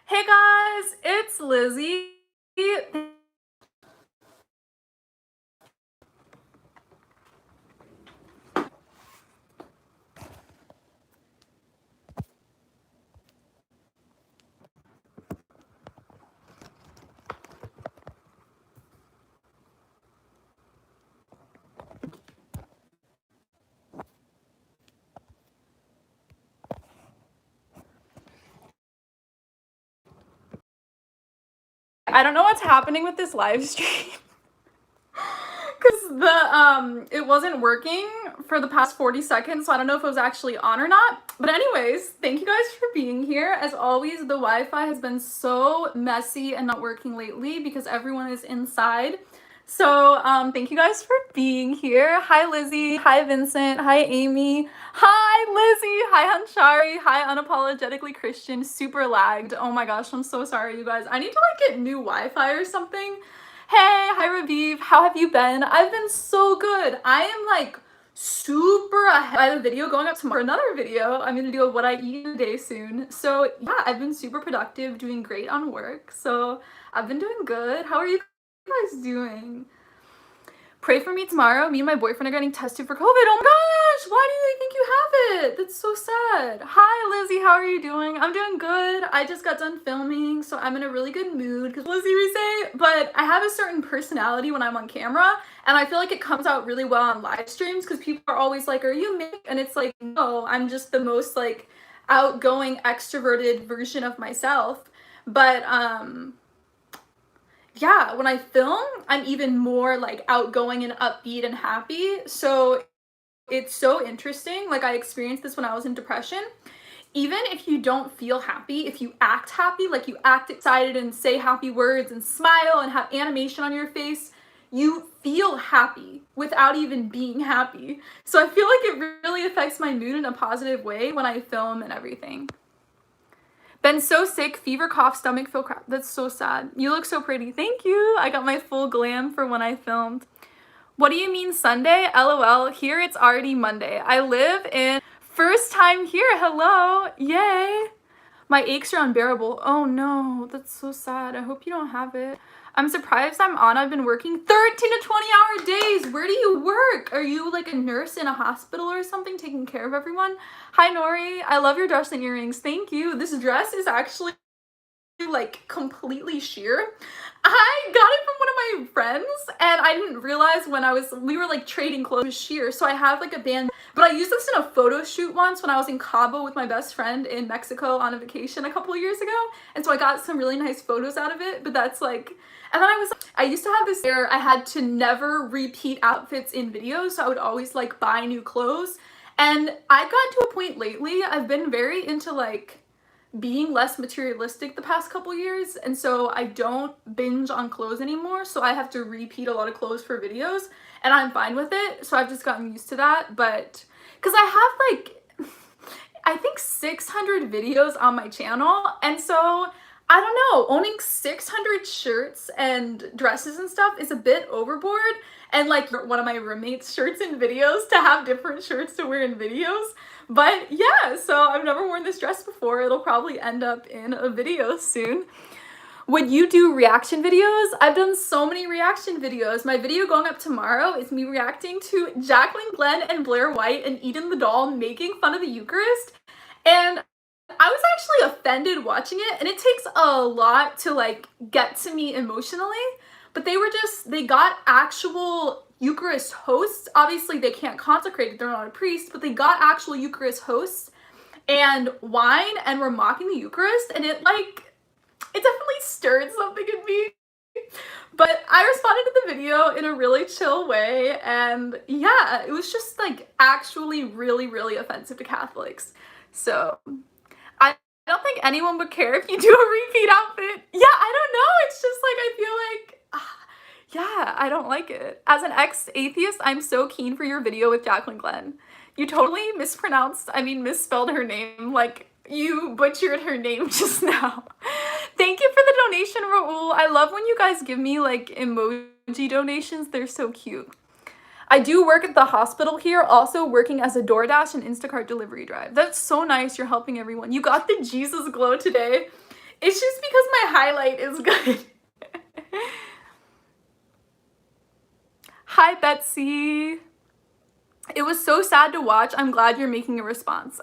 Hey guys, it's Lizzie. I don't know what's happening with this live stream because it wasn't working for the past 40 seconds, so I don't know if it was actually on or not. But anyways, thank you guys for being here. As always, the Wi-Fi has been so messy and not working lately because everyone is inside. So thank you guys for being here. Hi Lizzie, hi Vincent, hi Amy, hi Lizzie, hi Hanshari, hi Unapologetically Christian. Super lagged. Oh my gosh, I'm so sorry you guys. I need to like get new Wi-Fi or something. Hey, hi Raviv, how have you been? I've been so good. I am like super ahead. I have a video going up tomorrow, another video. I'm gonna do a what I eat in a day soon. So yeah, I've been super productive, doing great on work. So I've been doing good. How are you guys doing? Pray for me tomorrow. Me and my boyfriend are getting tested for COVID. Oh my gosh, why do they think you have it? That's so sad. Hi Lizzie, how are you doing? I'm doing good. I just got done filming, so I'm in a really good mood because Lizzie we say, but I have a certain personality when I'm on camera, and I feel like it comes out really well on live streams because people are always like, are you me? And it's like, no, I'm just the most like outgoing, extroverted version of myself. But yeah, when I film, I'm even more like outgoing and upbeat and happy. So it's so interesting. Like I experienced this when I was in depression. Even if you don't feel happy, if you act happy, like you act excited and say happy words and smile and have animation on your face, you feel happy without even being happy. So I feel like it really affects my mood in a positive way when I film and everything. Been so sick, fever, cough, stomach, feel crap. That's so sad. You look so pretty. Thank you. I got my full glam for when I filmed. What do you mean Sunday? LOL. Here it's already Monday. I live in first time here. Hello. Yay. My aches are unbearable. Oh no, that's so sad. I hope you don't have it. I'm surprised I'm on. I've been working 13 to 20-hour days. Where do you work? Are you like a nurse in a hospital or something taking care of everyone? Hi Nori, I love your dress and earrings. Thank you. This dress is actually like completely sheer. I got it from one of my friends and I didn't realize when we were like trading clothes sheer. So I have like a band, but I used this in a photo shoot once when I was in Cabo with my best friend in Mexico on a vacation a couple of years ago. And so I got some really nice photos out of it, but that's like, and then I used to have this where I had to never repeat outfits in videos. So I would always like buy new clothes. And I got to a point lately, I've been very into like being less materialistic the past couple years, and so I don't binge on clothes anymore, so I have to repeat a lot of clothes for videos, and I'm fine with it. So I've just gotten used to that. But because I have like I think 600 videos on my channel, and so I don't know, owning 600 shirts and dresses and stuff is a bit overboard. And like one of my roommates' shirts and videos to have different shirts to wear in videos. But yeah, so I've never worn this dress before. It'll probably end up in a video soon. Would you do reaction videos? I've done so many reaction videos. My video going up tomorrow is me reacting to Jacqueline Glenn and Blair White and Eden the doll making fun of the Eucharist. And I was actually offended watching it, and it takes a lot to like get to me emotionally, but they got actual Eucharist hosts. Obviously they can't consecrate it, they're not a priest, but they got actual Eucharist hosts and wine and were mocking the Eucharist, and it definitely stirred something in me. But I responded to the video in a really chill way, and yeah, it was just like actually really, really offensive to Catholics. So I don't think anyone would care if you do a repeat outfit. Yeah, I don't know. It's just like, I feel like, yeah, I don't like it. As an ex-atheist, I'm so keen for your video with Jacqueline Glenn. You totally misspelled her name. Like, you butchered her name just now. Thank you for the donation, Raul. I love when you guys give me like emoji donations. They're so cute. I do work at the hospital here, also working as a DoorDash and Instacart delivery drive. That's so nice. You're helping everyone. You got the Jesus glow today. It's just because my highlight is good. Hi, Betsy. It was so sad to watch. I'm glad you're making a response.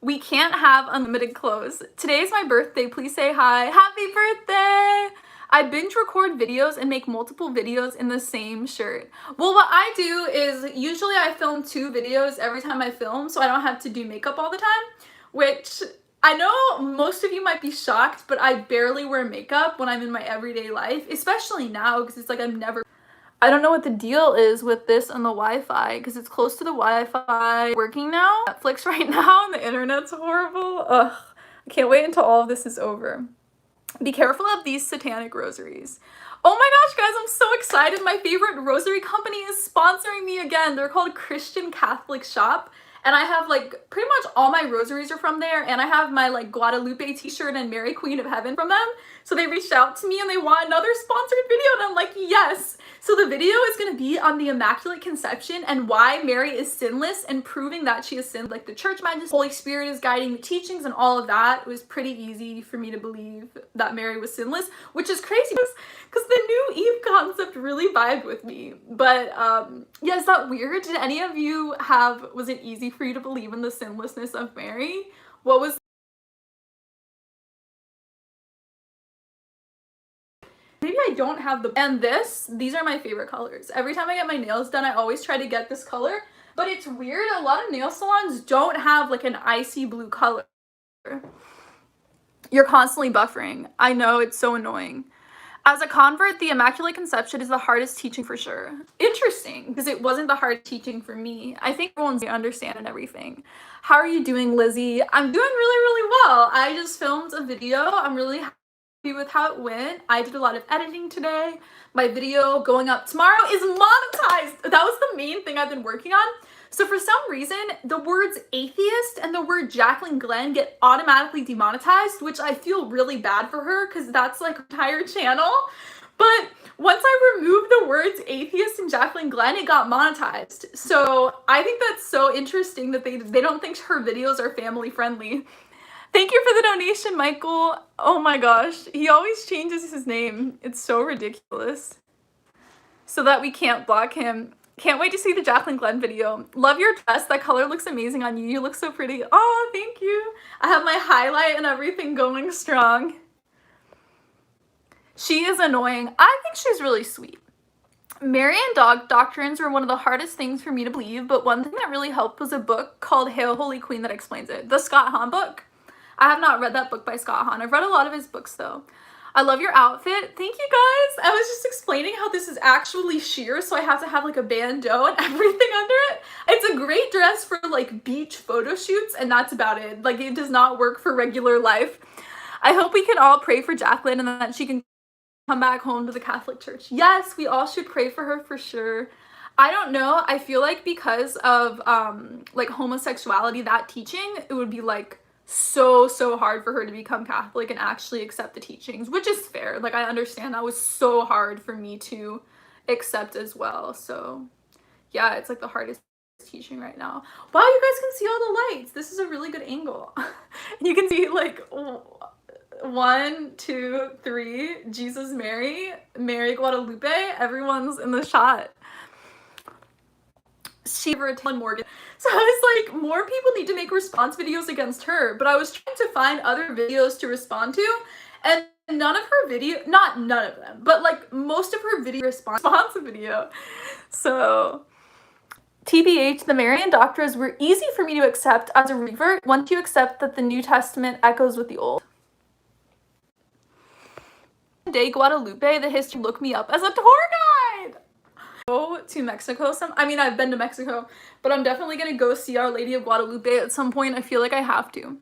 We can't have unlimited clothes. Today is my birthday. Please say hi. Happy birthday! I binge record videos and make multiple videos in the same shirt. Well, what I do is usually I film 2 videos every time I film, so I don't have to do makeup all the time, which I know most of you might be shocked, but I barely wear makeup when I'm in my everyday life, especially now because it's like I don't know what the deal is with this and the Wi-Fi because it's close to the Wi-Fi working now. Netflix right now and the internet's horrible. Ugh, I can't wait until all of this is over. Be careful of these satanic rosaries. Oh my gosh, guys, I'm so excited. My favorite rosary company is sponsoring me again. They're called Christian Catholic Shop. And I have like pretty much all my rosaries are from there. And I have my like Guadalupe t-shirt and Mary Queen of Heaven from them. So they reached out to me and they want another sponsored video. And I'm like, yes. So the video is going to be on the Immaculate Conception and why Mary is sinless and proving that she is sinless. Like the church majesty, Holy Spirit is guiding the teachings and all of that. It was pretty easy for me to believe that Mary was sinless, which is crazy because the new Eve concept really vibed with me. But yeah, is that weird? Did any of you was it easy for you to believe in the sinlessness of Mary? What was maybe I don't have and these are my favorite colors. Every time I get my nails done, I always try to get this color, but it's weird. A lot of nail salons don't have like an icy blue color. You're constantly buffering. I know, it's so annoying. As a convert, the Immaculate Conception is the hardest teaching for sure. Interesting, because it wasn't the hard teaching for me. I think everyone's understand and everything. How are you doing, Lizzie? I'm doing really, really well. I just filmed a video. I'm really happy with how it went. I did a lot of editing today. My video going up tomorrow is monetized. That was the main thing I've been working on. So for some reason, the words atheist and the word Jacqueline Glenn get automatically demonetized, which I feel really bad for her because that's like her entire channel. But once I removed the words atheist and Jacqueline Glenn, it got monetized. So I think that's so interesting that they don't think her videos are family friendly. Thank you for the donation, Michael. Oh my gosh, he always changes his name. It's so ridiculous. So that we can't block him. Can't wait to see the Jacqueline Glenn video. Love your dress. That color looks amazing on you. You look so pretty. Oh, thank you. I have my highlight and everything going strong. She is annoying. I think she's really sweet. Marian doctrines were one of the hardest things for me to believe, but one thing that really helped was a book called Hail Holy Queen that explains it. The Scott Hahn book. I have not read that book by Scott Hahn. I've read a lot of his books though. I love your outfit. Thank you guys. I was just explaining how this is actually sheer, so I have to have like a bandeau and everything under it. It's a great dress for like beach photo shoots, and that's about it. Like it does not work for regular life. I hope we can all pray for Jacqueline and that she can come back home to the Catholic Church. Yes, we all should pray for her for sure. I don't know. I feel like because of like homosexuality, that teaching, it would be like so hard for her to become Catholic and actually accept the teachings, which is fair. Like I understand that was so hard for me to accept as well. So yeah, it's like the hardest teaching right now. Wow, you guys can see all the lights. This is a really good angle. You can see like 1, 2, 3, Jesus, Mary Guadalupe, everyone's in the shot. Morgan. So I was like, more people need to make response videos against her, but I was trying to find other videos to respond to, and none of her not none of them, but like most of her video response video. So TBH, the Marian doctrines were easy for me to accept as a revert once you accept that the New Testament echoes with the Old. Day Guadalupe, the history, look me up as a tour guide. Go to Mexico I've been to Mexico, but I'm definitely gonna go see Our Lady of Guadalupe at some point. I feel like I have to.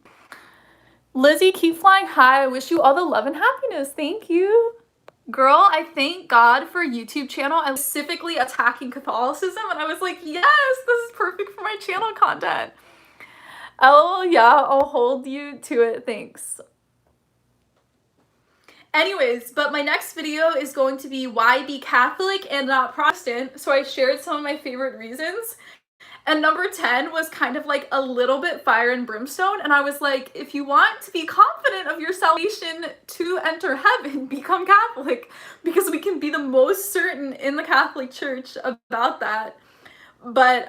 Lizzie, keep flying high. I wish you all the love and happiness. Thank you. Girl, I thank God for a YouTube channel. I was specifically attacking Catholicism, and I was like, yes, this is perfect for my channel content. Oh yeah, I'll hold you to it. Thanks. Anyways, but my next video is going to be why be Catholic and not Protestant. So I shared some of my favorite reasons. And number 10 was kind of like a little bit fire and brimstone. And I was like, if you want to be confident of your salvation to enter heaven, become Catholic, because we can be the most certain in the Catholic Church about that. But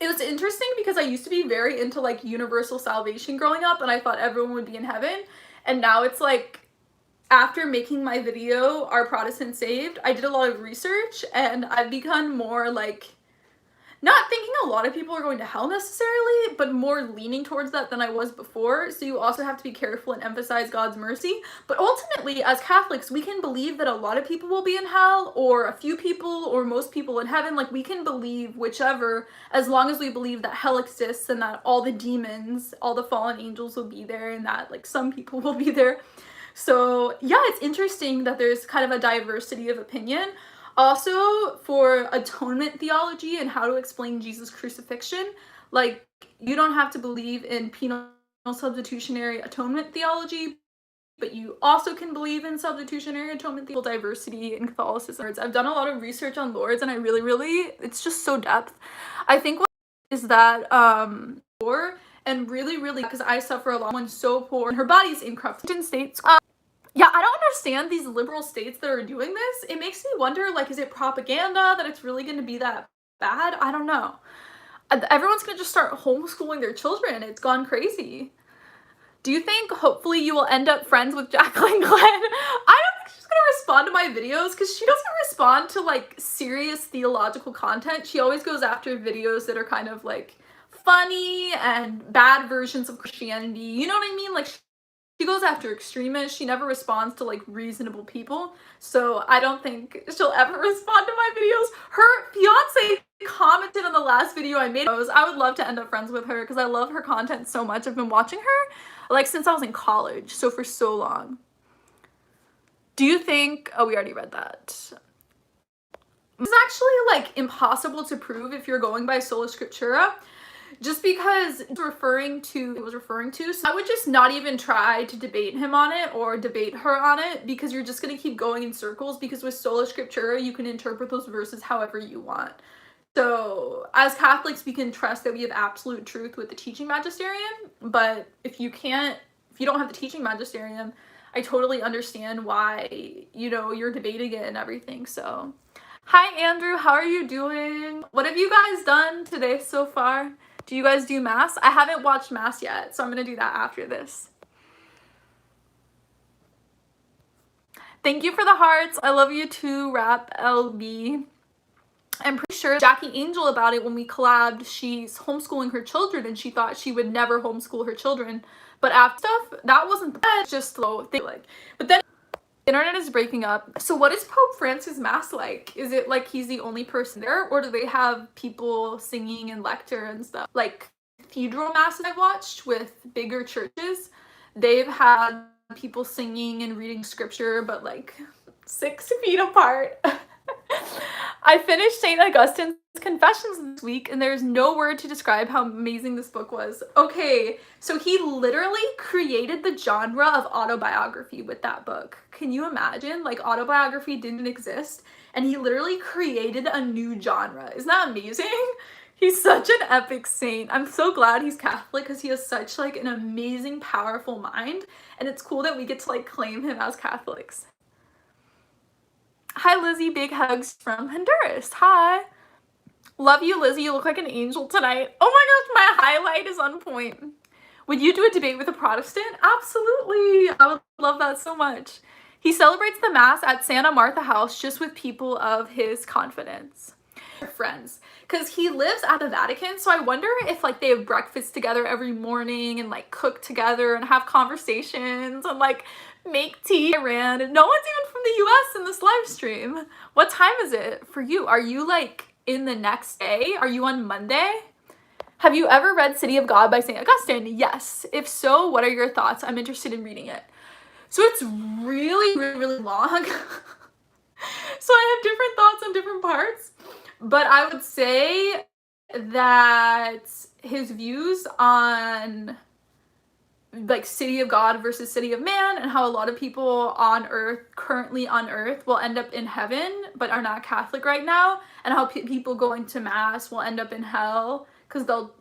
it was interesting because I used to be very into like universal salvation growing up, and I thought everyone would be in heaven. And now it's like, after making my video, Are Protestants Saved? I did a lot of research, and I've become more like, not thinking a lot of people are going to hell necessarily, but more leaning towards that than I was before. So you also have to be careful and emphasize God's mercy. But ultimately, as Catholics, we can believe that a lot of people will be in hell, or a few people, or most people in heaven. Like, we can believe whichever, as long as we believe that hell exists and that all the demons, all the fallen angels will be there, and that like some people will be there. So yeah, it's interesting that there's kind of a diversity of opinion. Also, for atonement theology and how to explain Jesus' crucifixion, like, you don't have to believe in penal substitutionary atonement theology, but you also can believe in substitutionary atonement theology. Diversity in Catholicism. I've done a lot of research on Lourdes, and I really, it's just so depth. I think what is that, and really, because I suffer a lot when so poor, and her body's in corrupted states. Yeah, I don't understand these liberal states that are doing this. It makes me wonder, like, is it propaganda that it's really going to be that bad? I don't know. Everyone's going to just start homeschooling their children. It's gone crazy. Do you think hopefully you will end up friends with Jacqueline Glenn? I don't think she's going to respond to my videos because she doesn't respond to, like, serious theological content. She always goes after videos that are kind of, like, funny and bad versions of Christianity. You know what I mean? Like, she goes after extremists. She never responds to like reasonable people. So I don't think she'll ever respond to my videos. Her fiance commented on the last video I made. I would love to end up friends with her because I love her content so much. I've been watching her like since I was in college, so for so long. Do you think, oh, we already read that. It's actually like impossible to prove if you're going by sola scriptura, just because it was referring to, so I would just not even try to debate him on it or debate her on it, because you're just going to keep going in circles, because with sola scriptura you can interpret those verses however you want. So as Catholics, we can trust that we have absolute truth with the teaching magisterium, but if you don't have the teaching magisterium, I totally understand why, you know, you're debating it and everything. So hi Andrew, how are you doing? What have you guys done today so far? Do you guys do Mass? I haven't watched Mass yet, so I'm gonna do that after this. Thank you for the hearts. I love you too, Rap LB. I'm pretty sure Jackie Angel about it when we collabed. She's homeschooling her children and she thought she would never homeschool her children. But after stuff, that wasn't the best, just slow thing. Like, but then the internet is breaking up. So what is Pope Francis' Mass like? Is it like he's the only person there, or do they have people singing and lecture and stuff? Like cathedral masses I've watched with bigger churches, they've had people singing and reading scripture, but like 6 feet apart. I finished St. Augustin's Confessions this week, and there's no word to describe how amazing this book was. Okay, so he literally created the genre of autobiography with that book. Can you imagine? Like, autobiography didn't exist, and he literally created a new genre. Isn't that amazing? He's such an epic saint. I'm so glad he's Catholic because he has such like an amazing, powerful mind, and it's cool that we get to like claim him as Catholics. Hi Lizzie, big hugs from Honduras. Hi. Love you, Lizzie. You look like an angel tonight. Oh my gosh, my highlight is on point. Would you do a debate with a Protestant? Absolutely. I would love that so much. He celebrates the Mass at Santa Martha House just with people of his confidence. Friends. Because he lives at the Vatican, so I wonder if like they have breakfast together every morning and like cook together and have conversations and like make tea. Iran, and no one's even from the US in this live stream. What time is it for you? Are you like in the next day? Are you on Monday? Have you ever read City of God by St. Augustine? Yes. If so, what are your thoughts? I'm interested in reading it. So it's really long. So I have different thoughts on different parts, but I would say that his views on like city of God versus city of man, and how a lot of people on earth, currently on earth, will end up in heaven but are not Catholic right now, and how people going to mass will end up in hell because they'll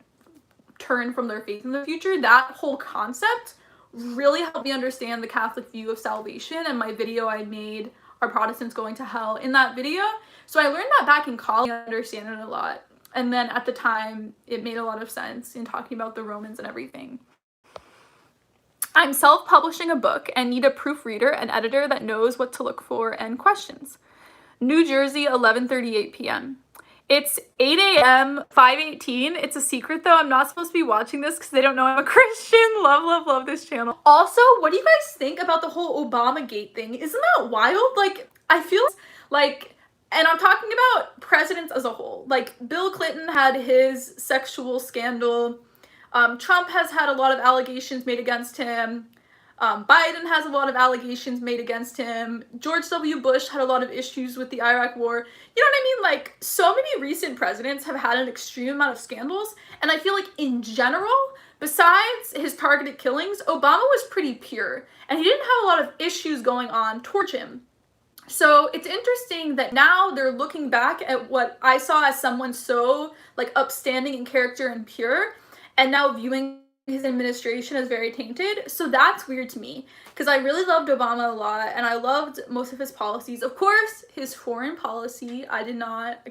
turn from their faith in the future. That whole concept really helped me understand the Catholic view of salvation, and my video I made, Are Protestants Going to Hell, in that video. So I learned that back in college. I understand it a lot, and then at the time it made a lot of sense in talking about the Romans and everything. I'm self-publishing a book and need a proofreader and editor that knows what to look for and questions. New Jersey, 11:38 p.m. It's 8 a.m., 5:18. It's a secret though. I'm not supposed to be watching this because they don't know I'm a Christian. Love this channel. Also, what do you guys think about the whole Obamagate thing? Isn't that wild? Like, I feel like, and I'm talking about presidents as a whole. Like, Bill Clinton had his sexual scandal. Trump has had a lot of allegations made against him. Biden has a lot of allegations made against him. George W. Bush had a lot of issues with the Iraq war. You know what I mean? Like, so many recent presidents have had an extreme amount of scandals, and I feel like in general, besides his targeted killings, Obama was pretty pure, and he didn't have a lot of issues going on towards him. So it's interesting that now they're looking back at what I saw as someone so, like, upstanding in character and pure, and now viewing his administration as very tainted. So that's weird to me, because I really loved Obama a lot, and I loved most of his policies. Of course, his foreign policy, I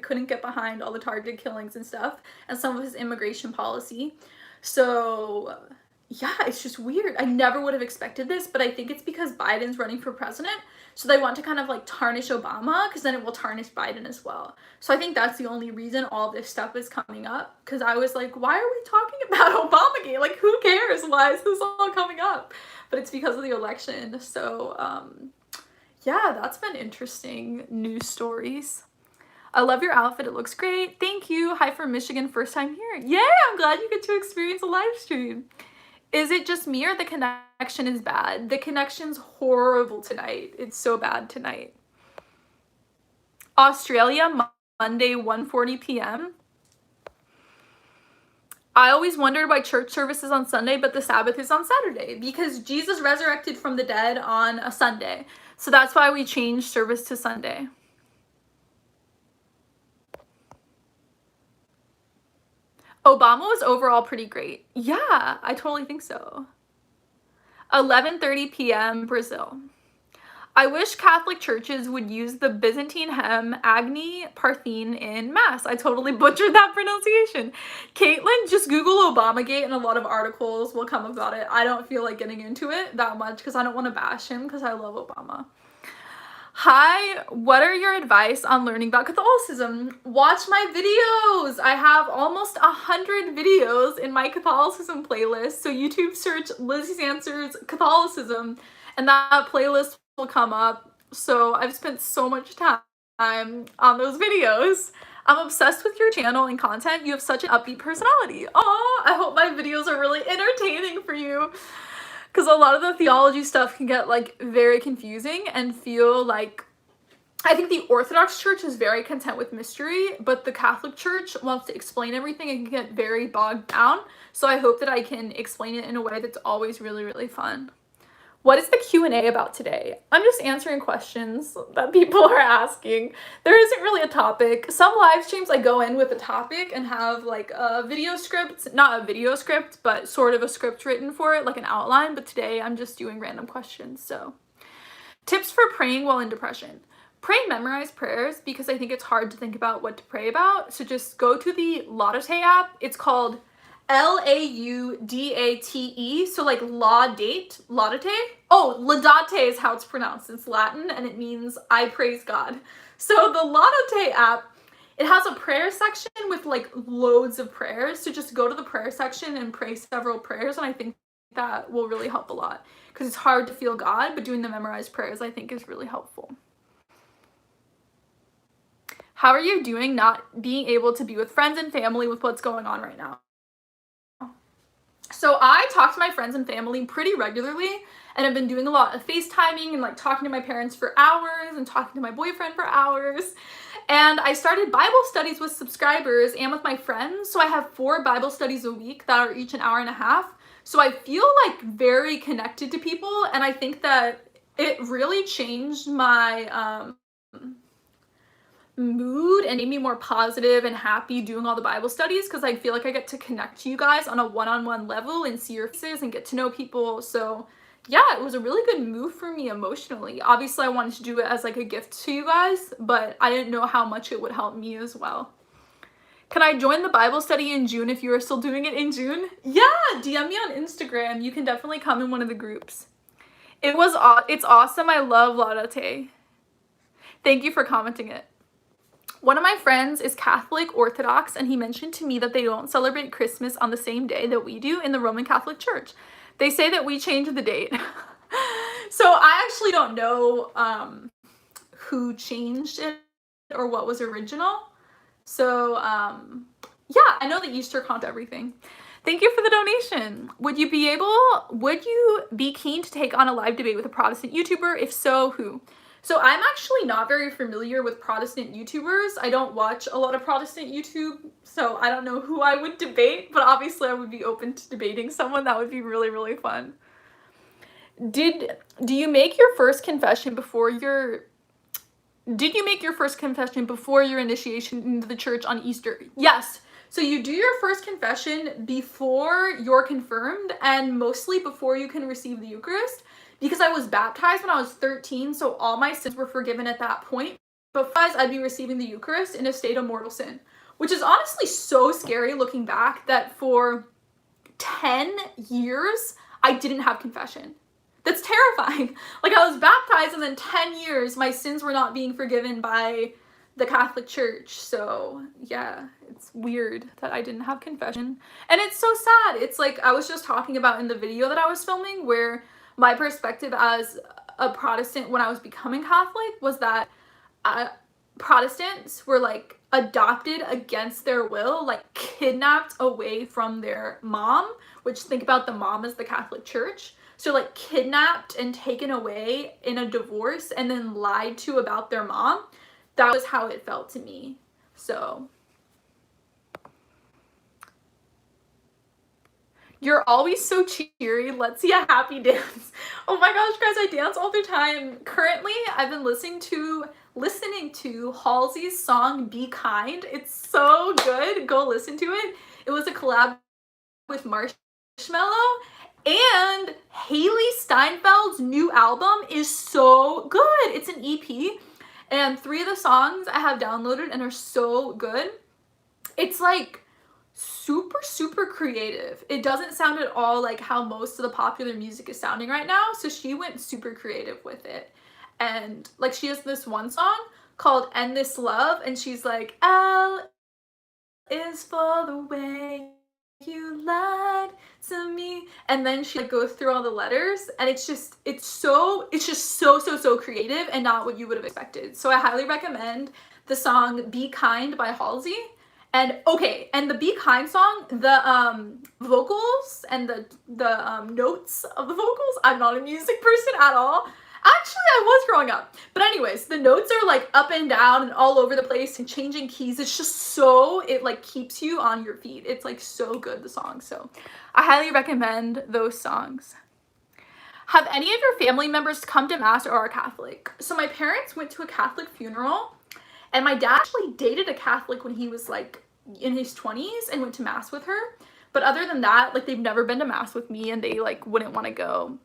couldn't get behind all the targeted killings and stuff, and some of his immigration policy. So yeah, it's just weird. I never would have expected this, but I think it's because Biden's running for president, so they want to kind of like tarnish Obama, because then it will tarnish Biden as well. So I think that's the only reason all this stuff is coming up, because I was like, why are we talking about Obamagate? Like, who cares? Why is this all coming up? But it's because of the election. So yeah, that's been interesting news stories. I love your outfit. It looks great. Thank you. Hi from Michigan. First time here. Yeah, I'm glad you get to experience a live stream. Is it just me or the connection is bad? The connection's horrible tonight. It's so bad tonight. Australia, Monday, 1:40 p.m. I always wondered why church service is on Sunday, but the Sabbath is on Saturday, because Jesus resurrected from the dead on a Sunday. So that's why we changed service to Sunday. Obama was overall pretty great. Yeah, I totally think so. 11:30 p.m. Brazil. I wish Catholic churches would use the Byzantine hymn Agni Parthene in Mass. I totally butchered that pronunciation. Caitlin, just Google Obamagate and a lot of articles will come about it. I don't feel like getting into it that much because I don't want to bash him, because I love Obama. Hi, what are your advice on learning about Catholicism? Watch my videos. I have almost 100 videos in my Catholicism playlist. So YouTube search Lizzie's Answers Catholicism and that playlist will come up. So I've spent so much time on those videos. I'm obsessed with your channel and content. You have such an upbeat personality. Aw, I hope my videos are really entertaining for you, because a lot of the theology stuff can get like very confusing and feel like, I think the Orthodox Church is very content with mystery, but the Catholic Church wants to explain everything and can get very bogged down. So I hope that I can explain it in a way that's always really, really fun. What is the Q&A about today? I'm just answering questions that people are asking. There isn't really a topic. Some live streams I go in with a topic and have like a video script, not a video script, but sort of a script written for it, like an outline. But today I'm just doing random questions. So, tips for praying while in depression. Pray memorized prayers, because I think it's hard to think about what to pray about. So just go to the Laudate app. It's called Laudate, so like laudate. Oh, laudate is how it's pronounced. It's Latin and it means I praise God. So the Laudate app, it has a prayer section with like loads of prayers. So just go to the prayer section and pray several prayers, and I think that will really help a lot, because it's hard to feel God, but doing the memorized prayers I think is really helpful. How are you doing not being able to be with friends and family with what's going on right now? So I talk to my friends and family pretty regularly, and I've been doing a lot of FaceTiming and like talking to my parents for hours and talking to my boyfriend for hours. And I started Bible studies with subscribers and with my friends. So I have 4 Bible studies a week that are each an hour and a half. So I feel like very connected to people, and I think that it really changed my mood and made me more positive and happy doing all the Bible studies, because I feel like I get to connect to you guys on a one-on-one level and see your faces and get to know people. So yeah, it was a really good move for me emotionally. Obviously I wanted to do it as like a gift to you guys, but I didn't know how much it would help me as well. Can I join the Bible study in June if you are still doing it in June? Yeah, DM me on Instagram. You can definitely come in one of the groups. It's awesome. I love Laudate. Thank you for commenting it. One of my friends is Catholic Orthodox, and he mentioned to me that they don't celebrate Christmas on the same day that we do in the Roman Catholic Church. They say that we change the date. So I actually don't know who changed it or what was original. So yeah, I know the Easter concept, everything. Thank you for the donation. Would you be keen to take on a live debate with a Protestant YouTuber? If so, who? So I'm actually not very familiar with Protestant YouTubers. I don't watch a lot of Protestant YouTube, so I don't know who I would debate, but obviously I would be open to debating someone. That would be really, really fun. Do you make your first confession before your initiation into the church on Easter? Yes. So you do your first confession before you're confirmed, and mostly before you can receive the Eucharist, because I was baptized when I was 13, so all my sins were forgiven at that point. But otherwise, I'd be receiving the Eucharist in a state of mortal sin, which is honestly so scary looking back that for 10 years, I didn't have confession. That's terrifying. Like, I was baptized and then 10 years, my sins were not being forgiven by the Catholic Church. So yeah, it's weird that I didn't have confession. And it's so sad. It's like I was just talking about in the video that I was filming, where my perspective as a Protestant when I was becoming Catholic was that Protestants were like adopted against their will, like kidnapped away from their mom, which think about the mom as the Catholic Church. So like kidnapped and taken away in a divorce and then lied to about their mom. That was how it felt to me. So you're always so cheery. Let's see a happy dance. Oh my gosh, guys, I dance all the time. Currently, I've been listening to Halsey's song Be Kind. It's so good. Go listen to it. It was a collab with Marshmello, and Haley Steinfeld's new album is so good. It's an EP, and 3 of the songs I have downloaded and are so good. It's like super creative. It doesn't sound at all like how most of the popular music is sounding right now, so she went super creative with it. And like, she has this one song called End This Love, and she's like, L is for the way you lied to me, and then she like goes through all the letters, and it's just so creative and not what you would have expected. So I highly recommend the song Be Kind by Halsey. And okay, and the Be Kind song, the vocals and the notes of the vocals, I'm not a music person at all. Actually, I was growing up. But anyways, the notes are like up and down and all over the place and changing keys. It's just so, it like keeps you on your feet. It's like so good, the song. So I highly recommend those songs. Have any of your family members come to Mass or are Catholic? So my parents went to a Catholic funeral, and my dad actually dated a Catholic when he was like in his 20s and went to Mass with her. But other than that, like, they've never been to Mass with me, and they like wouldn't want to go.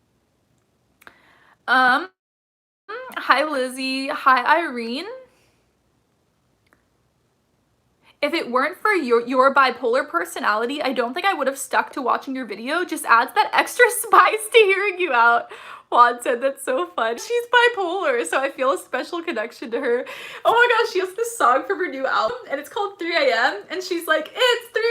Hi Lizzie. Hi Irene. If it weren't for your bipolar personality, I don't think I would have stuck to watching your video. Just adds that extra spice to hearing you out. Juan said that's so fun. She's bipolar, so I feel a special connection to her. Oh my gosh, she has this song from her new album, and it's called 3 a.m. And she's like, it's 3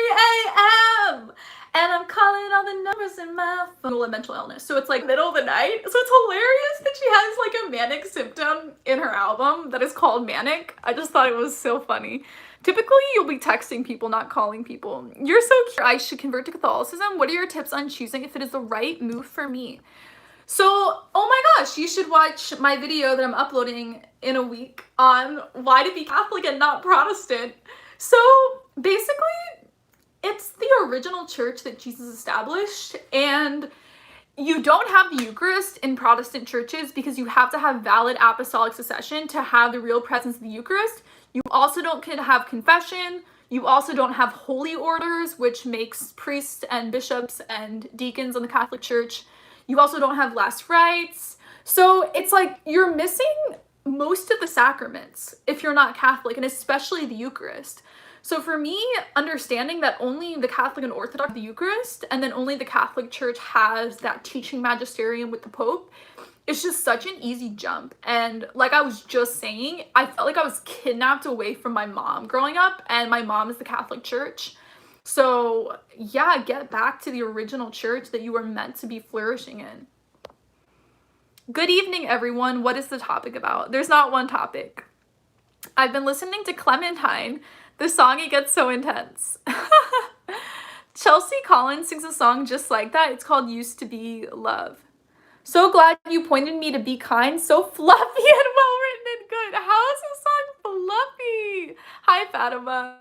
a.m. and I'm calling all the numbers in my phone. And mental illness, so it's like middle of the night. So it's hilarious that she has like a manic symptom in her album that is called Manic. I just thought it was so funny. Typically, you'll be texting people, not calling people. You're so cute. I should convert to Catholicism. What are your tips on choosing if it is the right move for me? So, oh my gosh, you should watch my video that I'm uploading in a week on why to be Catholic and not Protestant. So basically, it's the original church that Jesus established, and you don't have the Eucharist in Protestant churches because you have to have valid apostolic succession to have the real presence of the Eucharist. You also don't have confession. You also don't have holy orders, which makes priests and bishops and deacons in the Catholic Church. You also don't have last rites. So it's like you're missing most of the sacraments if you're not Catholic, and especially the Eucharist. So for me, understanding that only the Catholic and Orthodox have the Eucharist, and then only the Catholic Church has that teaching magisterium with the Pope, it's just such an easy jump. And like I was just saying, I felt like I was kidnapped away from my mom growing up, and my mom is the Catholic Church. So yeah, get back to the original church that you were meant to be flourishing in. Good evening, everyone. What is the topic about? There's not one topic. I've been listening to Clementine. The song, it gets so intense. Chelsea Collins sings a song just like that. It's called Used to Be Love. So glad you pointed me to be kind. So fluffy and well written and good. How is this song fluffy? Hi, Fatima.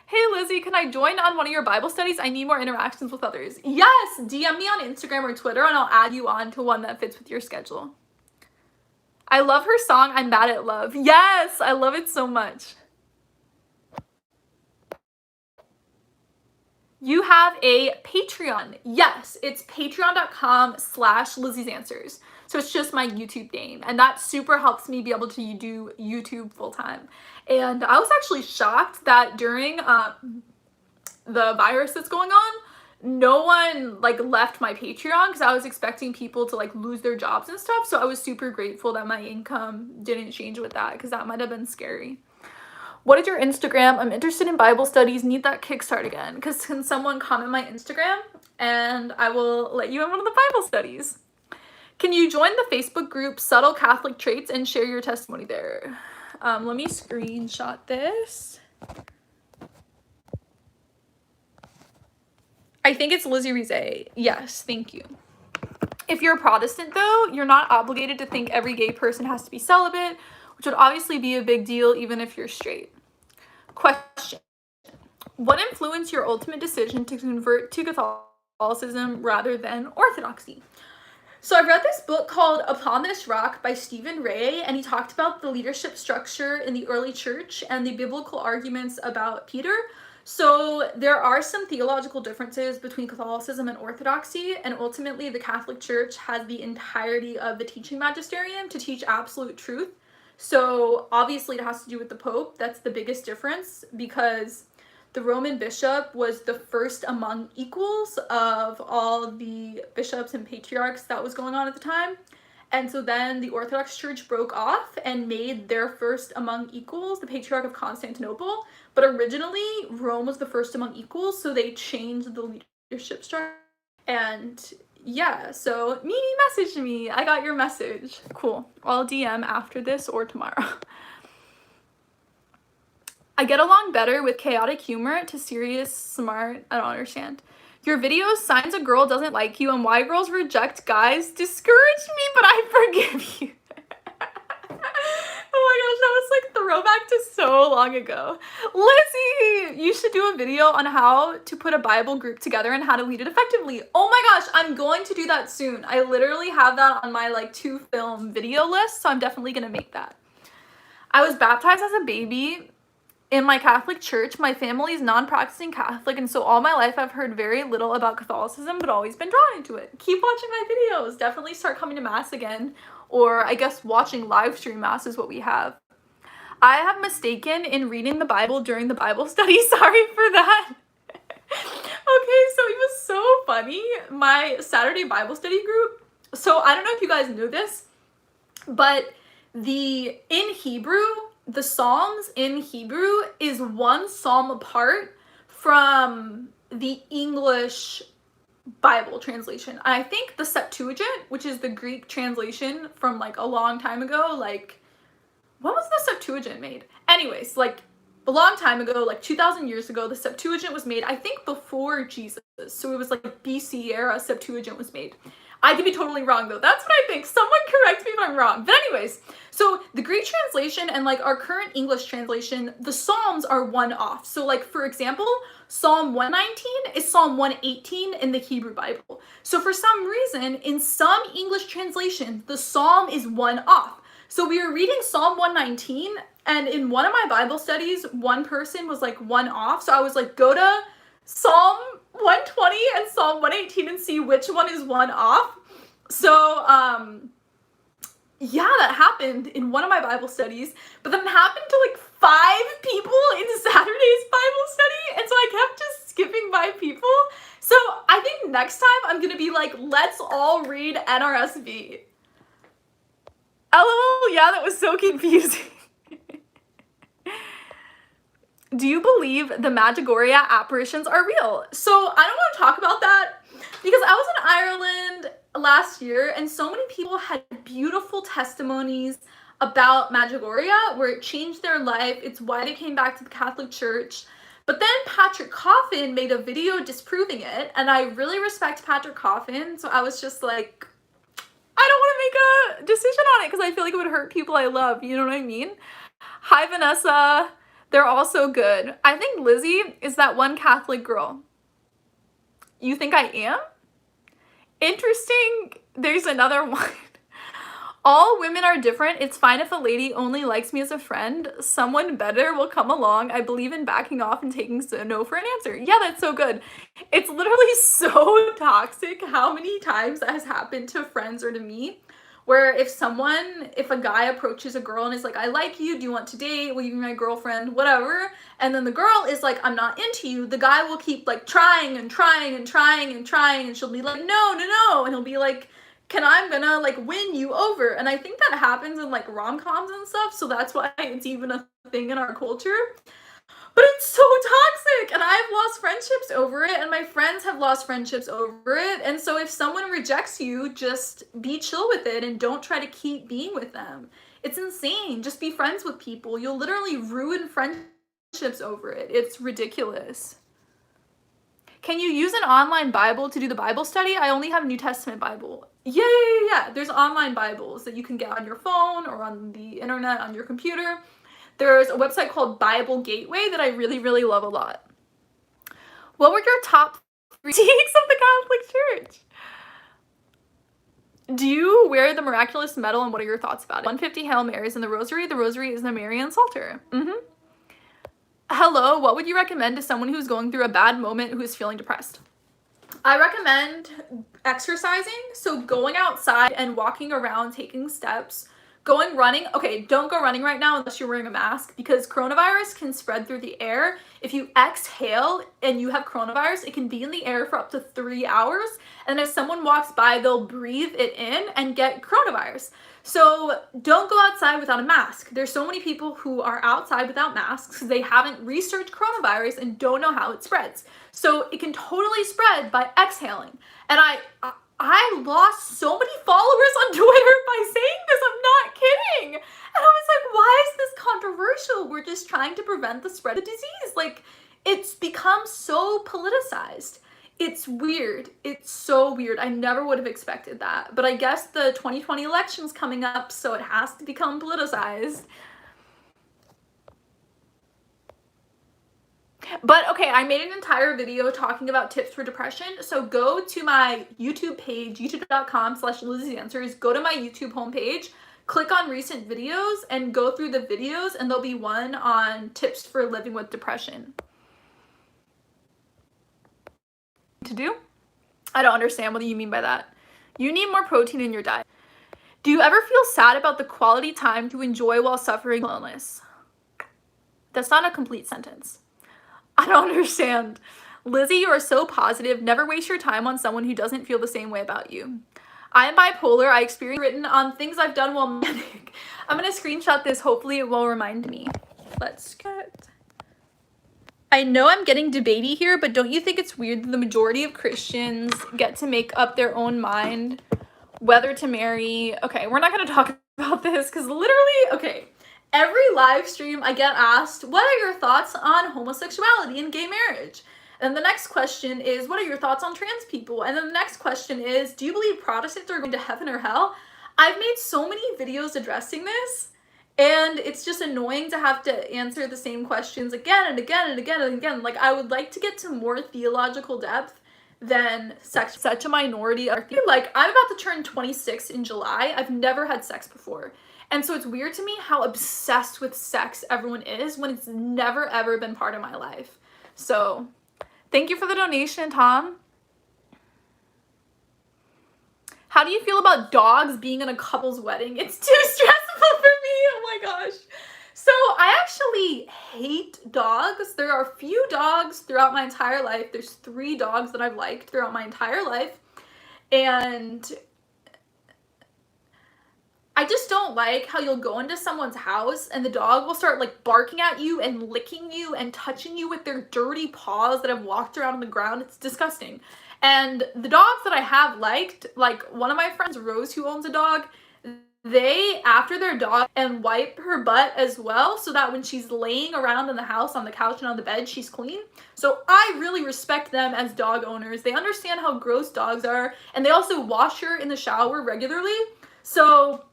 Hey, Lizzie, can I join on one of your Bible studies? I need more interactions with others. Yes, DM me on Instagram or Twitter and I'll add you on to one that fits with your schedule. I love her song, I'm Bad at Love. Yes, I love it so much. You have a Patreon. Yes, it's patreon.com/LizziesAnswers. So it's just my YouTube name. And that super helps me be able to do YouTube full time. And I was actually shocked that during the virus that's going on, no one like left my Patreon because I was expecting people to like lose their jobs and stuff. So I was super grateful that my income didn't change with that because that might have been scary. What is your Instagram? I'm interested in Bible studies. Need that kickstart again. Because can someone comment my Instagram and I will let you in one of the Bible studies. Can you join the Facebook group Subtle Catholic Traits and share your testimony there? Let me screenshot this. I think it's Lizzie Rizet. Yes, thank you. If you're a Protestant though, you're not obligated to think every gay person has to be celibate, which would obviously be a big deal even if you're straight. Question. What influenced your ultimate decision to convert to Catholicism rather than Orthodoxy? So I read this book called Upon This Rock by Stephen Ray, and he talked about the leadership structure in the early church and the biblical arguments about Peter. So there are some theological differences between Catholicism and Orthodoxy, and ultimately the Catholic Church has the entirety of the teaching magisterium to teach absolute truth. So obviously it has to do with the Pope. That's the biggest difference because the Roman bishop was the first among equals of all the bishops and patriarchs that was going on at the time. And so then the Orthodox Church broke off and made their first among equals the Patriarch of Constantinople. But originally, Rome was the first among equals, so they changed the leadership structure. And yeah, so Mimi messaged me. I got your message. Cool. I'll DM after this or tomorrow. I get along better with chaotic humor to serious, smart. I don't understand. Your videos, signs a girl doesn't like you and why girls reject guys, discourage me, but I forgive you. Oh my gosh, that was like throwback to so long ago. Lizzie, you should do a video on how to put a Bible group together and how to lead it effectively. Oh my gosh, I'm going to do that soon. I literally have that on my like 2-film video list, so I'm definitely gonna make that. I was baptized as a baby in my Catholic church. My family is non-practicing Catholic, and so all my life I've heard very little about Catholicism, but always been drawn into it. Keep watching my videos. Definitely start coming to Mass again, or I guess watching live stream Mass is what we have. I have mistaken in reading the Bible during the Bible study. Sorry for that. Okay, so it was so funny. My Saturday Bible study group. So I don't know if you guys knew this, but in Hebrew, the Psalms in Hebrew is one psalm apart from the English Bible translation. And I think the Septuagint, which is the Greek translation from like a long time ago, like, when was the Septuagint made? Anyways, like a long time ago, like 2,000 years ago, the Septuagint was made, I think before Jesus. So it was like BC era Septuagint was made. I could be totally wrong though. That's what I think. Someone correct me if I'm wrong. But anyways, so the Greek translation and like our current English translation, the Psalms are one off. So like, for example, Psalm 119 is Psalm 118 in the Hebrew Bible. So for some reason, in some English translations, the Psalm is one off. So we were reading Psalm 119, and in one of my Bible studies, one person was like one off. So I was like, go to Psalm 120 and Psalm 118 and see which one is one off. So, yeah, that happened in one of my Bible studies, but then it happened to like 5 people in Saturday's Bible study, and so I kept just skipping by people. So I think next time I'm gonna be like, let's all read NRSV. LOL, yeah, that was so confusing. Do you believe the Medjugorje apparitions are real? So I don't want to talk about that because I was in Ireland last year and so many people had beautiful testimonies about Medjugorje where it changed their life. It's why they came back to the Catholic Church. But then Patrick Coffin made a video disproving it, and I really respect Patrick Coffin, so I was just like, I don't want to make a decision on it because I feel like it would hurt people I love, you know what I mean? Hi Vanessa, they're all so good. I think Lizzie is that one Catholic girl. You think I am? Interesting. There's another one. All women are different. It's fine if a lady only likes me as a friend. Someone better will come along. I believe in backing off and taking no for an answer. Yeah, that's so good. It's literally so toxic how many times that has happened to friends or to me, where if a guy approaches a girl and is like, I like you, do you want to date, will you be my girlfriend, whatever, and then the girl is like, I'm not into you, the guy will keep like trying and trying and trying and trying, and she'll be like, no, no, no, and he'll be like, I'm gonna like win you over. And I think that happens in like rom-coms and stuff, so that's why it's even a thing in our culture. But it's so toxic, and I've lost friendships over it, and my friends have lost friendships over it. And so if someone rejects you, just be chill with it and don't try to keep being with them. It's insane. Just be friends with people. You'll literally ruin friendships over it. It's ridiculous. Can you use an online Bible to do the Bible study? I only have New Testament Bible. Yeah. There's online Bibles that you can get on your phone or on the internet, on your computer. There's a website called Bible Gateway that I really, really love a lot. What were your top 3 critiques of the Catholic Church? Do you wear the miraculous medal, and what are your thoughts about it? 150 Hail Marys in the Rosary. The Rosary is the Marian Psalter. Hello, what would you recommend to someone who's going through a bad moment who is feeling depressed? I recommend exercising, so going outside and walking around, taking steps, going running. Okay, don't go running right now unless you're wearing a mask, because coronavirus can spread through the air. If you exhale and you have coronavirus, it can be in the air for up to 3 hours, and if someone walks by, they'll breathe it in and get coronavirus. So don't go outside without a mask. There's so many people who are outside without masks because they haven't researched coronavirus and don't know how it spreads. So it can totally spread by exhaling. And I lost so many followers on Twitter by saying this. I'm not kidding. And I was like, why is this controversial? We're just trying to prevent the spread of disease. Like, it's become so politicized. It's weird. It's so weird. I never would have expected that. But I guess the 2020 election's coming up, so it has to become politicized. But okay, I made an entire video talking about tips for depression. So go to my YouTube page, youtube.com/LizziesAnswers. Go to my YouTube homepage, click on recent videos, and go through the videos, and there'll be one on tips for living with depression. To do? I don't understand what you mean by that. You need more protein in your diet. Do you ever feel sad about the quality time to enjoy while suffering illness? That's not a complete sentence. I don't understand. Lizzie, you are so positive. Never waste your time on someone who doesn't feel the same way about you. I am bipolar. I experience written on things I've done while manic. I'm going to screenshot this. Hopefully it will remind me. Let's get... I know I'm getting debatey here, but don't you think it's weird that the majority of Christians get to make up their own mind whether to marry? Okay, we're not going to talk about this because literally, okay, every live stream I get asked, what are your thoughts on homosexuality and gay marriage? And the next question is, what are your thoughts on trans people? And then the next question is, do you believe Protestants are going to heaven or hell? I've made so many videos addressing this, and it's just annoying to have to answer the same questions again and again and again and again. Like, I would like to get to more theological depth than sex. Such a minority. Like, I'm about to turn 26 in July. I've never had sex before. And so it's weird to me how obsessed with sex everyone is when it's never ever been part of my life. So, thank you for the donation, Tom. How do you feel about dogs being in a couple's wedding? It's too stressful for me. Oh my gosh. So I actually hate dogs. There are few dogs throughout my entire life. There's 3 dogs that I've liked throughout my entire life. And I just don't like how you'll go into someone's house and the dog will start like barking at you and licking you and touching you with their dirty paws that have walked around on the ground. It's disgusting. And the dogs that I have liked, like one of my friends, Rose, who owns a dog, they, after their dog, and wipe her butt as well so that when she's laying around in the house on the couch and on the bed, she's clean. So I really respect them as dog owners. They understand how gross dogs are, and they also wash her in the shower regularly. So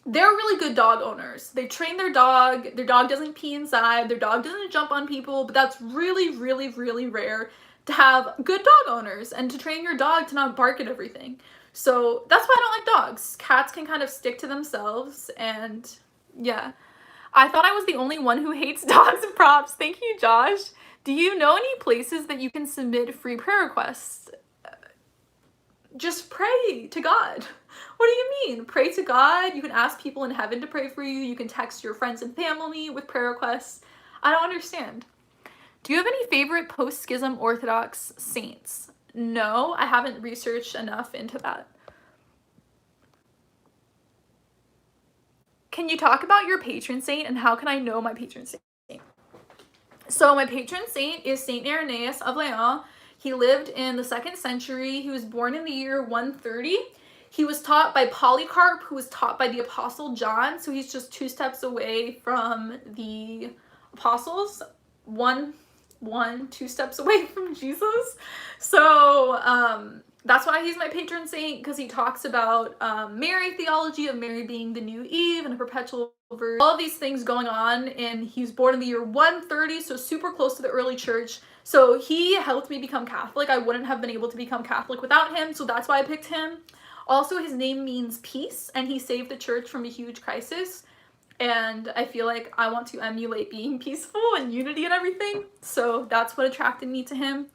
they're really good dog owners. They train their dog doesn't pee inside, their dog doesn't jump on people, but that's really, really, really rare to have good dog owners and to train your dog to not bark at everything. So that's why I don't like dogs. Cats can kind of stick to themselves, and yeah. I thought I was the only one who hates dogs. Props. Thank you, Josh. Do you know any places that you can submit free prayer requests? Just pray to God. What do you mean? Pray to God. You can ask people in heaven to pray for you. You can text your friends and family with prayer requests. I don't understand. Do you have any favorite post-schism Orthodox saints? No, I haven't researched enough into that. Can you talk about your patron saint and how can I know my patron saint? So my patron saint is Saint Irenaeus of Lyon. He lived in the 2nd century. He was born in the year 130. He was taught by Polycarp, who was taught by the Apostle John. So he's just 2 steps away from the apostles. 2 steps away from Jesus. So that's why he's my patron saint, because he talks about Mary theology, of Mary being the new Eve and a perpetual virgin, all of these things going on. And he was born in the year 130, so super close to the early church. So he helped me become Catholic. I wouldn't have been able to become Catholic without him, so that's why I picked him. Also, his name means peace, and he saved the church from a huge crisis. And I feel like I want to emulate being peaceful and unity and everything. So that's what attracted me to him.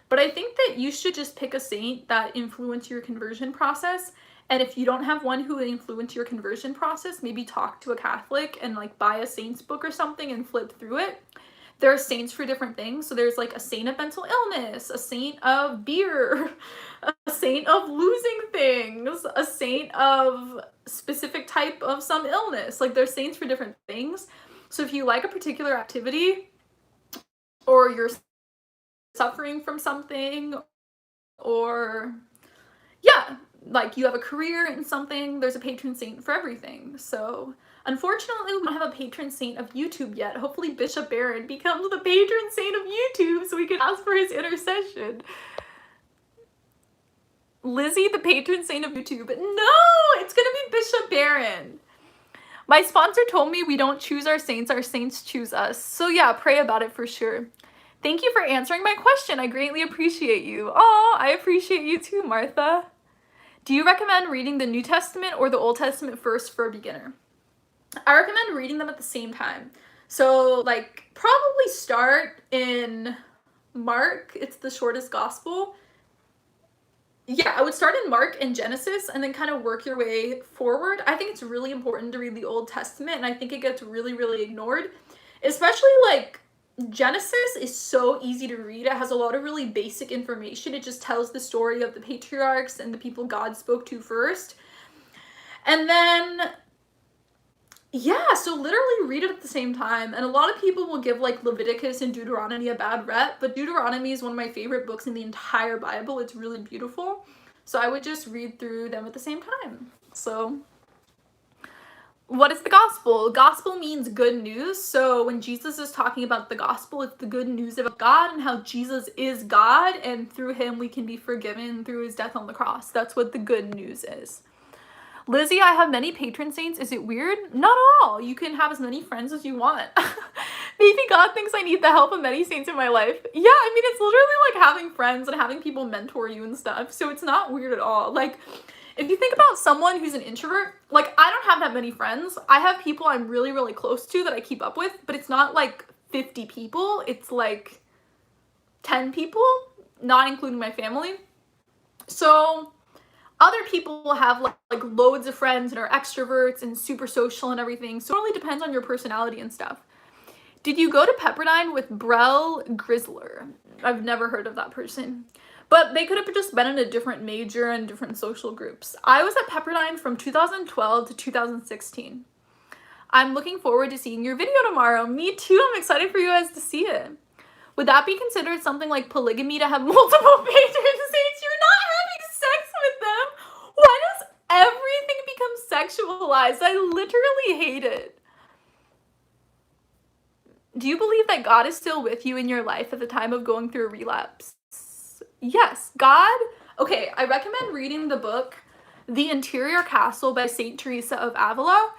But I think that you should just pick a saint that influenced your conversion process. And if you don't have one who influenced your conversion process, maybe talk to a Catholic and like buy a saint's book or something and flip through it. There are saints for different things. So there's like a saint of mental illness, a saint of beer, a saint of losing things, a saint of specific type of some illness. Like there's saints for different things. So if you like a particular activity, or you're suffering from something, or yeah, like you have a career in something, there's a patron saint for everything. So unfortunately, we don't have a patron saint of YouTube yet. Hopefully Bishop Barron becomes the patron saint of YouTube so we can ask for his intercession. Lizzie, the patron saint of YouTube. No, it's gonna be Bishop Barron. My sponsor told me we don't choose our saints choose us. So yeah, pray about it for sure. Thank you for answering my question. I greatly appreciate you. Oh, I appreciate you too, Martha. Do you recommend reading the New Testament or the Old Testament first for a beginner? I recommend reading them at the same time. So like probably start in Mark. It's the shortest gospel. Yeah, I would start in Mark and Genesis and then kind of work your way forward. I think it's really important to read the Old Testament, and I think it gets really, really ignored. Especially like Genesis is so easy to read. It has a lot of really basic information. It just tells the story of the patriarchs and the people God spoke to first. And then, yeah, so literally read it at the same time. And a lot of people will give like Leviticus and Deuteronomy a bad rep, but Deuteronomy is one of my favorite books in the entire Bible. It's really beautiful. So I would just read through them at the same time. So what is the gospel? Gospel means good news. So when Jesus is talking about the gospel, it's the good news of God and how Jesus is God, and through him we can be forgiven through his death on the cross. That's what the good news is. Lizzie, I have many patron saints. Is it weird? Not at all. You can have as many friends as you want. Maybe God thinks I need the help of many saints in my life. Yeah, I mean, it's literally like having friends and having people mentor you and stuff. So it's not weird at all. Like, if you think about someone who's an introvert, like, I don't have that many friends. I have people I'm really, really close to that I keep up with, but it's not like 50 people. It's like 10 people, not including my family. So other people have like loads of friends and are extroverts and super social and everything. So it really depends on your personality and stuff. Did you go to Pepperdine with Brell Grisler? I've never heard of that person. But they could have just been in a different major and different social groups. I was at Pepperdine from 2012 to 2016. I'm looking forward to seeing your video tomorrow. Me too. I'm excited for you guys to see it. Would that be considered something like polygamy to have multiple patron saints? You're not having sex with them. Why does everything become sexualized? I literally hate it. Do you believe that God is still with you in your life at the time of going through a relapse? Yes, God. Okay, I recommend reading the book The Interior Castle by Saint Teresa of Avila.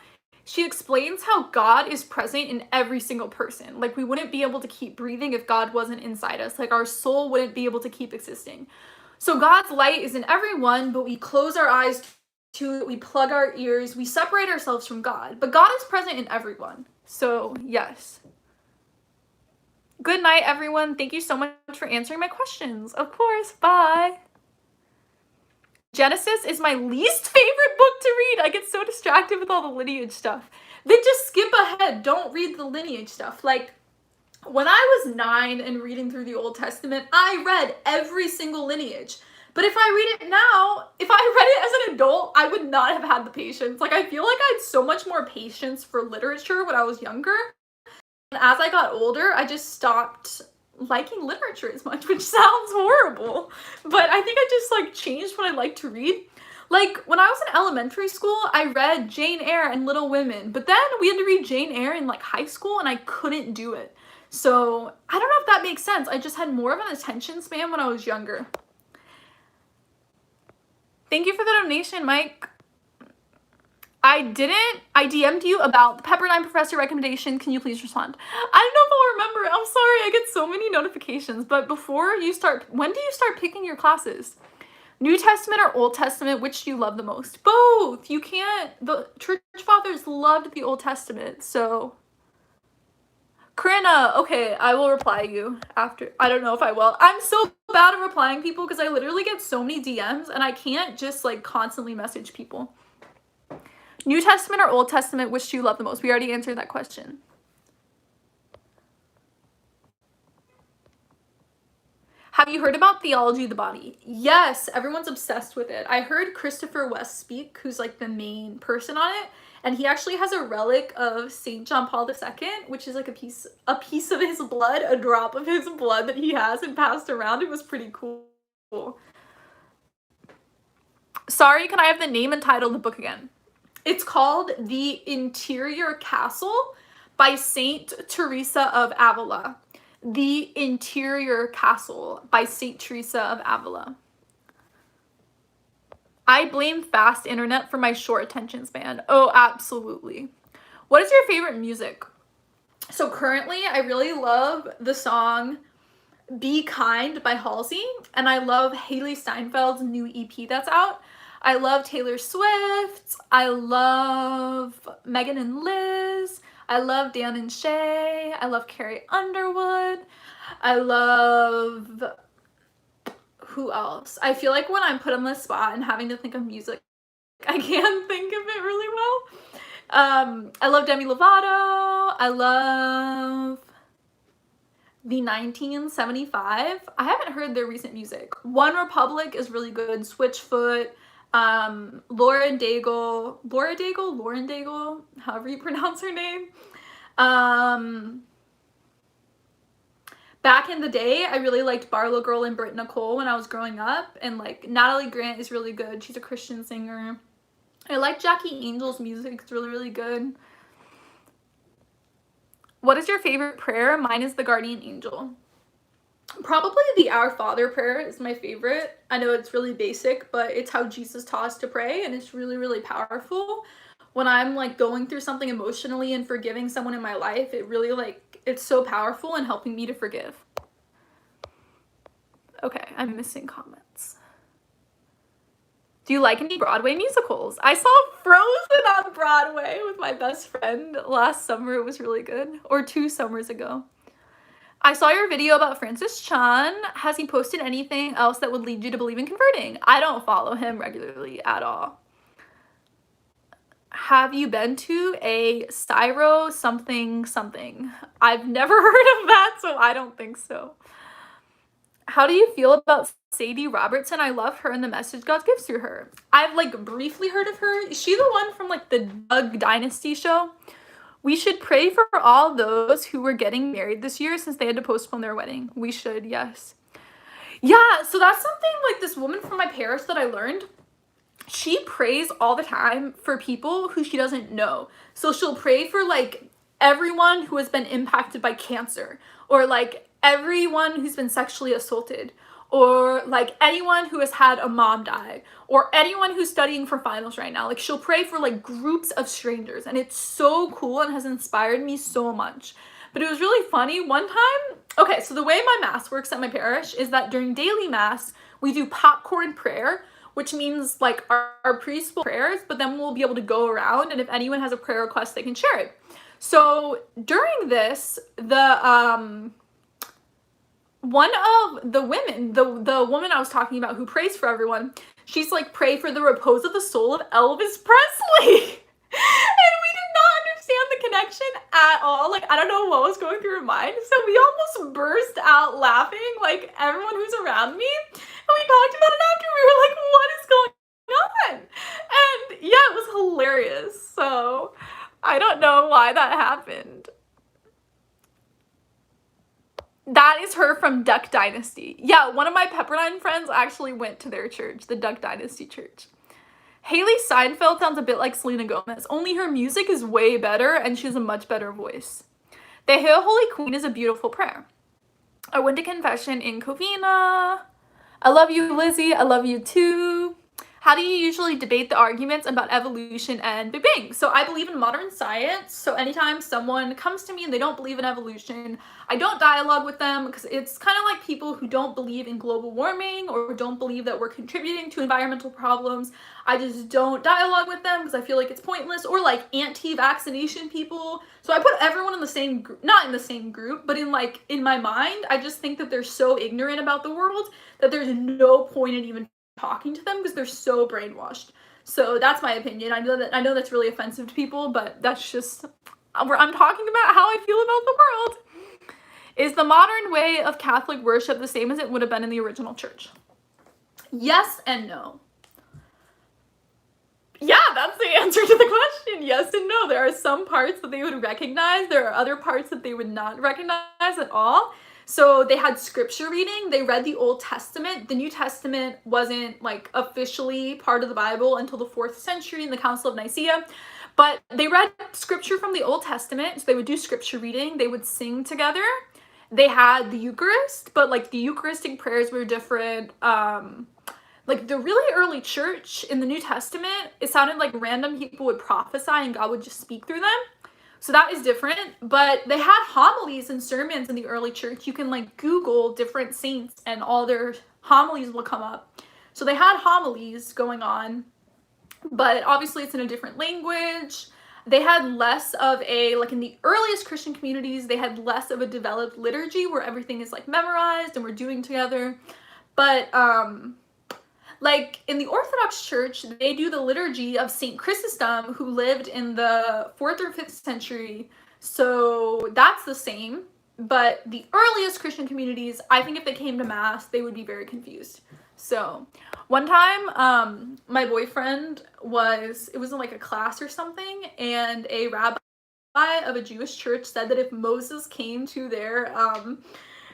She explains how God is present in every single person. Like, we wouldn't be able to keep breathing if God wasn't inside us. Like, our soul wouldn't be able to keep existing. So God's light is in everyone, but we close our eyes to it, we plug our ears, we separate ourselves from God. But God is present in everyone. So, yes. Good night, everyone. Thank you so much for answering my questions. Of course. Bye. Genesis is my least favorite book to read. I get so distracted with all the lineage stuff. Then just skip ahead. Don't read the lineage stuff. Like, when I was 9 and reading through the Old Testament, I read every single lineage. But if I read it now, if I read it as an adult, I would not have had the patience. Like, I feel like I had so much more patience for literature when I was younger. And as I got older, I just stopped liking literature as much, which sounds horrible, but I think I just like changed what I like to read. Like, when I was in elementary school, I read Jane Eyre and Little Women, but then we had to read Jane Eyre in like high school and I couldn't do it. So I don't know if that makes sense. I just had more of an attention span when I was younger. Thank you for the donation, Mike. I DM'd you about the Pepperdine professor recommendation. Can you please respond? I don't know if I'll remember. I'm sorry, I get so many notifications. But before you start, when do you start picking your classes? New Testament or Old Testament, which do you love the most? Both. You can't, the church fathers loved the Old Testament, so. Corinna, okay, I will reply you after. I don't know if I will. I'm so bad at replying people because I literally get so many DMs and I can't just like constantly message people. New Testament or Old Testament, which do you love the most? We already answered that question. Have you heard about theology of the body? Yes, everyone's obsessed with it. I heard Christopher West speak, who's like the main person on it, and he actually has a relic of St. John Paul II, which is like a piece of his blood, a drop of his blood that he has and passed around. It was pretty cool. Sorry, can I have the name and title of the book again? It's called The Interior Castle by Saint Teresa of Avila. The Interior Castle by Saint Teresa of Avila. I blame fast internet for my short attention span. Oh, absolutely. What is your favorite music? So currently, I really love the song Be Kind by Halsey, and I love Haley Steinfeld's new EP that's out. I love Taylor Swift. I love Megan and Liz. I love Dan and Shay. I love Carrie Underwood. I love... who else? I feel like when I'm put on the spot and having to think of music, I can't think of it really well. I love Demi Lovato. I love the 1975. I haven't heard their recent music. One Republic is really good. Switchfoot. Lauren Daigle, however you pronounce her name. Back in the day, I really liked Barlow Girl and Britt Nicole when I was growing up, and like Natalie Grant is really good. She's a Christian singer. I like Jackie Angel's music. It's really, really good. What is your favorite prayer? Mine is the Guardian Angel. Probably the Our Father prayer is my favorite. I know it's really basic, but it's how Jesus taught us to pray, and it's really, really powerful. When I'm like going through something emotionally and forgiving someone in my life, it really it's so powerful in helping me to forgive. Okay, I'm missing comments. Do you like any Broadway musicals? I saw Frozen on Broadway with my best friend last summer. It was really good. Or 2 summers ago. I saw your video about Francis Chan. Has he posted anything else that would lead you to believe in converting? I don't follow him regularly at all. Have you been to a Syro something something? I've never heard of that, so I don't think so. How do you feel about Sadie Robertson? I love her and the message God gives through her. I've like briefly heard of her. Is she the one from like the Doug Dynasty show? We should pray for all those who were getting married this year since they had to postpone their wedding. We should, yes. Yeah, so that's something like this woman from my parish that I learned. She prays all the time for people who she doesn't know. So she'll pray for like everyone who has been impacted by cancer, or like everyone who's been sexually assaulted, or like anyone who has had a mom die, or anyone who's studying for finals right now. Like she'll pray for like groups of strangers, and it's so cool and has inspired me so much. But it was really funny one time. Okay, so the way my mass works at my parish is that during daily mass, we do popcorn prayer, which means like our priest will prayers, but then we'll be able to go around, and if anyone has a prayer request, they can share it. So during this, one of the women, the woman I was talking about who prays for everyone, she's like, pray for the repose of the soul of Elvis Presley. And we did not understand the connection at all. Like, I don't know what was going through her mind. So we almost burst out laughing, like everyone who's around me. And we talked about it after. We were like, what is going on? And yeah, it was hilarious. So I don't know why that happened. That is her from Duck Dynasty. Yeah, one of my Pepperdine friends actually went to their church, the Duck Dynasty church. Haley Seinfeld sounds a bit like Selena Gomez, only her music is way better and she has a much better voice. The Hail Holy Queen is a beautiful prayer. I went to confession in Covina. I love you, Lizzie. I love you too. How do you usually debate the arguments about evolution and Big Bang? So I believe in modern science. So anytime someone comes to me and they don't believe in evolution, I don't dialogue with them, because it's kind of like people who don't believe in global warming or don't believe that we're contributing to environmental problems. I just don't dialogue with them because I feel like it's pointless. Or like anti-vaccination people. So I put everyone in the same group, not in the same group, but in my mind, I just think that they're so ignorant about the world that there's no point in even talking to them because they're so brainwashed. So that's my opinion. I know that's really offensive to people, but that's just where I'm talking about how I feel about the world. Is the modern way of Catholic worship the same as it would have been in the original church? Yes and no. Yeah, that's the answer to the question. Yes and no. There are some parts that they would recognize. There are other parts that they would not recognize at all. So they had scripture reading. They read the Old Testament. The New Testament wasn't like officially part of the Bible until the 4th century in the Council of Nicaea. But they read scripture from the Old Testament. So they would do scripture reading. They would sing together. They had the Eucharist, but like the Eucharistic prayers were different. Like the really early church in the New Testament, it sounded like random people would prophesy and God would just speak through them. So that is different, but they had homilies and sermons in the early church. You can like Google different saints and all their homilies will come up. So they had homilies going on, but obviously it's in a different language. They had less of a, like in the earliest Christian communities, they had less of a developed liturgy where everything is like memorized and we're doing together. But like in the Orthodox Church, they do the liturgy of Saint Chrysostom, who lived in the 4th or 5th century. So that's the same. But the earliest Christian communities, I think if they came to Mass, they would be very confused. So one time, my boyfriend it was in like a class or something, and a rabbi of a Jewish church said that if Moses came to their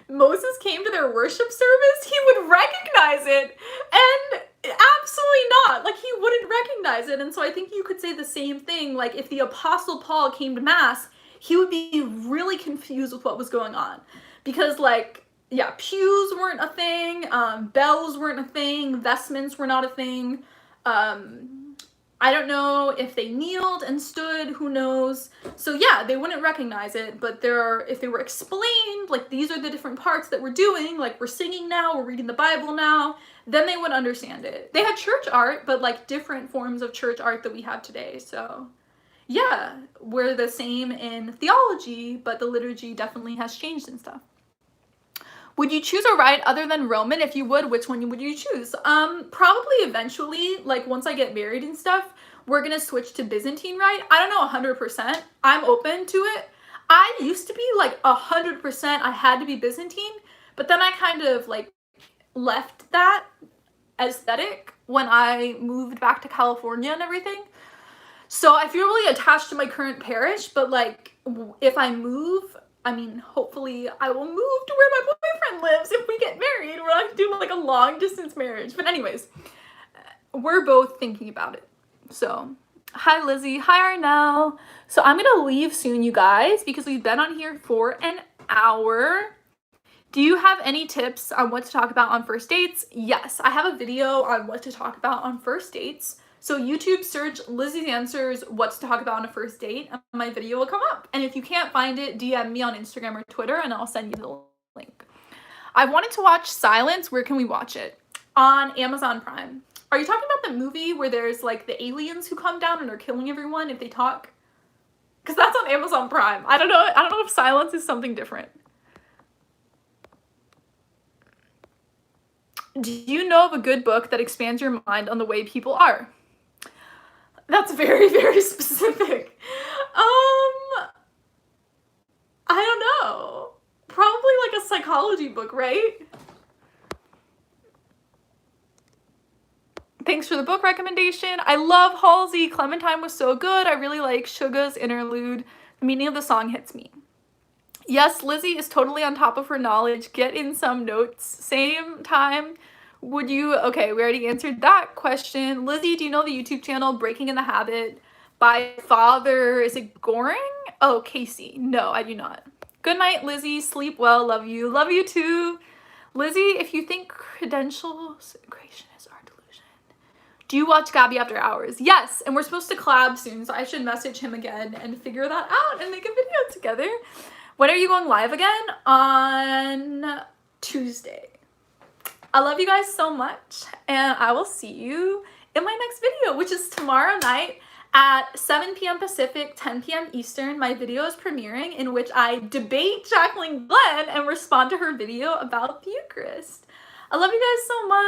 worship service, he would recognize it, and absolutely not. Like, he wouldn't recognize it. And so I think you could say the same thing. Like, if the Apostle Paul came to Mass, he would be really confused with what was going on, because like yeah, pews weren't a thing, bells weren't a thing, vestments were not a thing. I don't know if they kneeled and stood, who knows. So yeah, they wouldn't recognize it, but if they were explained, like these are the different parts that we're doing, like we're singing now, we're reading the Bible now, then they would understand it. They had church art, but like different forms of church art that we have today, so yeah, we're the same in theology, but the liturgy definitely has changed and stuff. Would you choose a rite other than Roman? If you would, which one would you choose? Probably eventually, like once I get married and stuff, we're gonna switch to Byzantine rite. I don't know 100%. I'm open to it. I used to be like 100% I had to be Byzantine, but then I kind of like left that aesthetic when I moved back to California and everything. So I feel really attached to my current parish, but like if I move, I mean, hopefully I will move to where my boyfriend lives if we get married. We're not gonna do like a long distance marriage. But anyways, we're both thinking about it. So, hi Lizzie, hi Arnell. So I'm gonna leave soon, you guys, because we've been on here for an hour. Do you have any tips on what to talk about on first dates? Yes, I have a video on what to talk about on first dates. So YouTube search Lizzie's Answers, what to talk about on a first date, and my video will come up. And if you can't find it, DM me on Instagram or Twitter and I'll send you the link. I wanted to watch Silence. Where can we watch it? On Amazon Prime. Are you talking about the movie where there's like the aliens who come down and are killing everyone if they talk? Because that's on Amazon Prime. I don't know if Silence is something different. Do you know of a good book that expands your mind on the way people are? That's very, very specific. I don't know. Probably like a psychology book, right? Thanks for the book recommendation. I love Halsey. Clementine was so good. I really like Suga's interlude. The meaning of the song hits me. Yes, Lizzie is totally on top of her knowledge. Get in some notes. Same time. Would you, okay, we already answered that question. Lizzie, do you know the YouTube channel Breaking in the Habit by Father, is it Goring? Oh, Casey. No, I do not. Good night, Lizzie. Sleep well. Love you. Love you too. Lizzie, if you think credentials creation is our delusion, do you watch Gabby After Hours? Yes, and we're supposed to collab soon, so I should message him again and figure that out and make a video together. When are you going live again? On Tuesday. I love you guys so much, and I will see you in my next video, which is tomorrow night at 7 p.m. Pacific, 10 p.m. Eastern. My video is premiering in which I debate Jacqueline Glenn and respond to her video about the Eucharist. I love you guys so much.